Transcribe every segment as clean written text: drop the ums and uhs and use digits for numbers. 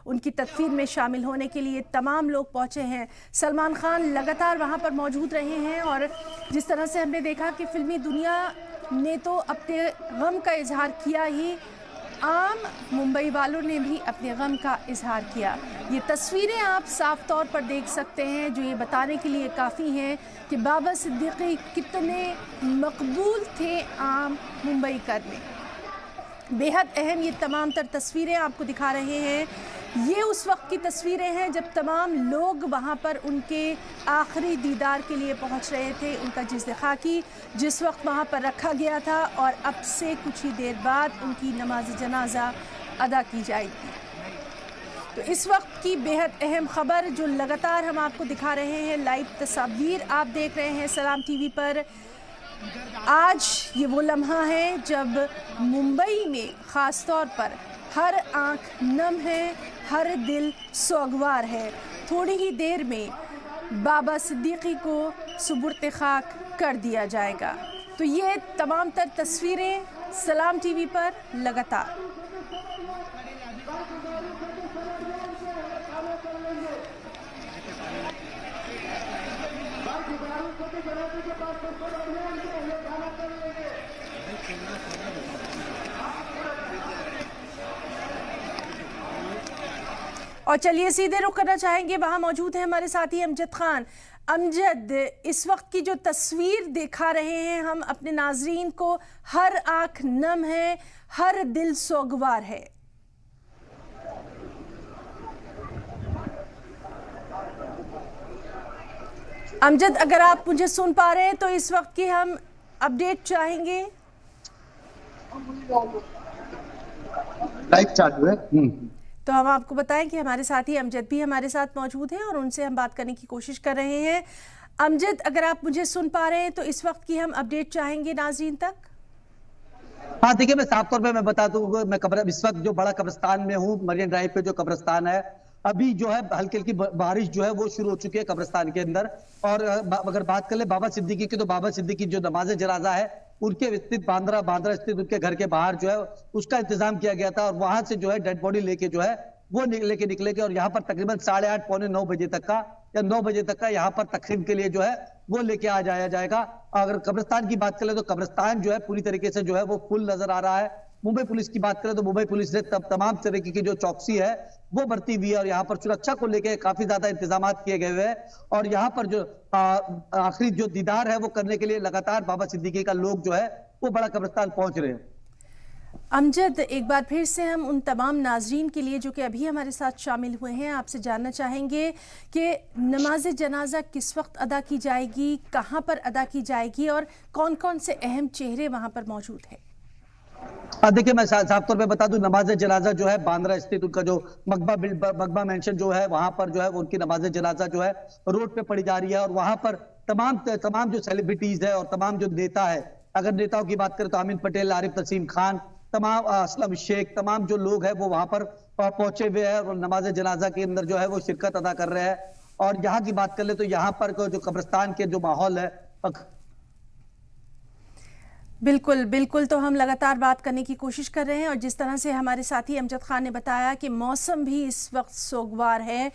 उनकी तदफीन में शामिल होने के लिए तमाम लोग पहुंचे हैं। सलमान खान लगातार वहां पर मौजूद रहे हैं और जिस तरह से हमने देखा कि फिल्मी दुनिया ने तो अपने गम का इजहार किया ही, आम मुंबई वालों ने भी अपने गम का इजहार किया। ये तस्वीरें आप साफ तौर पर देख सकते हैं जो ये बताने के लिए काफ़ी हैं कि बाबा सिद्दीकी कितने मकबूल थे आम मुंबई कर में। बेहद अहम ये तमाम तर तस्वीरें आपको दिखा रहे हैं। ये उस वक्त की तस्वीरें हैं जब तमाम लोग वहाँ पर उनके आखिरी दीदार के लिए पहुँच रहे थे। उनका जिस्म खाकी जिस वक्त वहाँ पर रखा गया था और अब से कुछ ही देर बाद उनकी नमाज जनाजा अदा की जाएगी। तो इस वक्त की बेहद अहम खबर जो लगातार हम आपको दिखा रहे हैं, लाइव तस्वीर आप देख रहे हैं सलाम टीवी पर। आज ये वो लम्हा है जब मुंबई में ख़ास तौर पर हर आंख नम है, हर दिल सोगवार है। थोड़ी ही देर में बाबा सिद्दीकी को सुपुर्द खाक कर दिया जाएगा। तो ये तमाम तर तस्वीरें सलाम टीवी पर लगातार। और चलिए सीधे रुख करना चाहेंगे, वहाँ मौजूद है हमारे साथी अमजद खान। अमजद, इस वक्त की जो तस्वीर दिखा रहे हैं हम अपने नाजरीन को, हर आंख नम है, हर दिल सोगवार है। अमजद, अगर आप मुझे सुन पा रहे हैं तो इस वक्त की हम अपडेट चाहेंगे। लाइव चालू है। तो हम आपको बताएं कि हमारे साथी अमजद भी हमारे साथ मौजूद हैं और उनसे हम बात करने की कोशिश कर रहे हैं। अमजद, अगर आप मुझे सुन पा रहे हैं तो इस वक्त की हम अपडेट चाहेंगे नाज़रीन तक। हाँ देखिए, मैं साफ तौर पे मैं बता दूं, मैं इस वक्त जो बड़ा कब्रिस्तान में हूँ, मरीन ड्राइव पे जो कब्रिस्तान है, अभी जो है हल्की हल्की बारिश जो है वो शुरू हो चुकी है कब्रिस्तान के अंदर। और अगर बात कर ले बाबा सिद्दीकी की, तो बाबा सिद्दीकी जो नमाज जनाजा है उनके स्थित बांद्रा स्थित उनके घर के बाहर जो है उसका इंतजाम किया गया था और वहां से जो है डेड बॉडी लेके जो है वो लेके निकलेंगे और यहाँ पर तकरीबन 8:30 पौने 9 बजे तक का या 9 बजे तक का यहाँ पर तकरीब के लिए जो है वो लेके आ जाया जाएगा। अगर कब्रिस्तान की बात करें तो कब्रिस्तान जो है पूरी तरीके से जो है वो फुल नजर आ रहा है। मुंबई पुलिस की बात करें तो मुंबई पुलिस ने तमाम तरीके की जो चौकसी है वो बरती हुई है और यहाँ पर सुरक्षा को लेकर काफी ज्यादा इंतजाम किए गए हुए हैं। और यहाँ पर जो आखिरी जो दीदार है वो करने के लिए लगातार बाबा सिद्दीकी का लोग जो है वो बड़ा कब्रिस्तान पहुंच रहे हैं। अमजद, एक बार फिर से हम उन तमाम नाजरीन के लिए जो कि अभी हमारे साथ शामिल हुए हैं आपसे जानना चाहेंगे कि नमाज जनाजा किस वक्त अदा की जाएगी, कहां पर अदा की जाएगी और कौन कौन से अहम चेहरे वहां पर मौजूद हैं। देखिए, मैं साफ तौर पे बता दूं, नमाज जनाजा जो है बांद्रा स्थित उनका जो मकबा मेंशन जो है वहां पर जो है उनकी नमाज जनाजा जो है रोड पे पड़ी जा रही है। और वहां पर तमाम जो सेलिब्रिटीज है और तमाम जो नेता है, अगर नेताओं की बात करें तो अमीन पटेल, आरिफ नसीम खान, तमाम असलम शेख, तमाम जो लोग हैं वो वहां पर पहुंचे हुए हैं और नमाज जनाजा के अंदर जो है वो शिरकत अदा कर रहे हैं। और यहाँ की बात कर ले तो यहाँ पर जो कब्रिस्तान के जो माहौल है, बिल्कुल बिल्कुल, तो हम लगातार बात करने की कोशिश कर रहे हैं और जिस तरह से हमारे साथी अमजद खान ने बताया कि मौसम भी इस वक्त सोगवार है,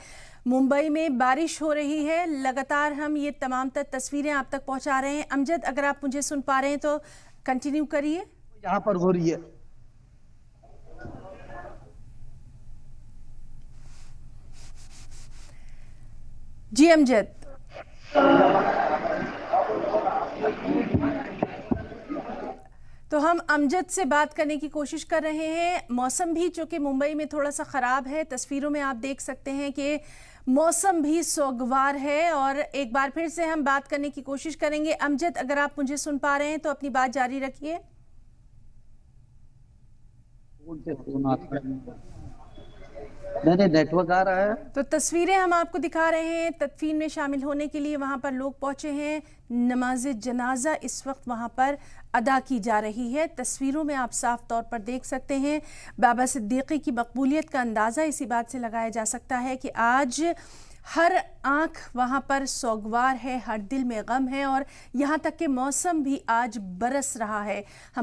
मुंबई में बारिश हो रही है। लगातार हम ये तमाम तस्वीरें आप तक पहुंचा रहे हैं। अमजद, अगर आप मुझे सुन पा रहे हैं तो कंटिन्यू करिए। यहाँ पर हो रही है। जी अमजद। तो हम अमजद से बात करने की कोशिश कर रहे हैं। मौसम भी चूँकि मुंबई में थोड़ा सा ख़राब है, तस्वीरों में आप देख सकते हैं कि मौसम भी सोगवार है और एक बार फिर से हम बात करने की कोशिश करेंगे। अमजद, अगर आप मुझे सुन पा रहे हैं तो अपनी बात जारी रखिए। नेटवर्क आ रहा है। तो तस्वीरें हम आपको दिखा रहे हैं, तदफीन में शामिल होने के लिए वहां पर लोग पहुंचे हैं। नमाज जनाजा इस वक्त वहां पर अदा की जा रही है। तस्वीरों में आप साफ तौर पर देख सकते हैं। बाबा सिद्दीकी की मकबूलियत का अंदाज़ा इसी बात से लगाया जा सकता है कि आज हर आंख वहां पर सोगवार है, हर दिल में गम है और यहाँ तक कि मौसम भी आज बरस रहा है।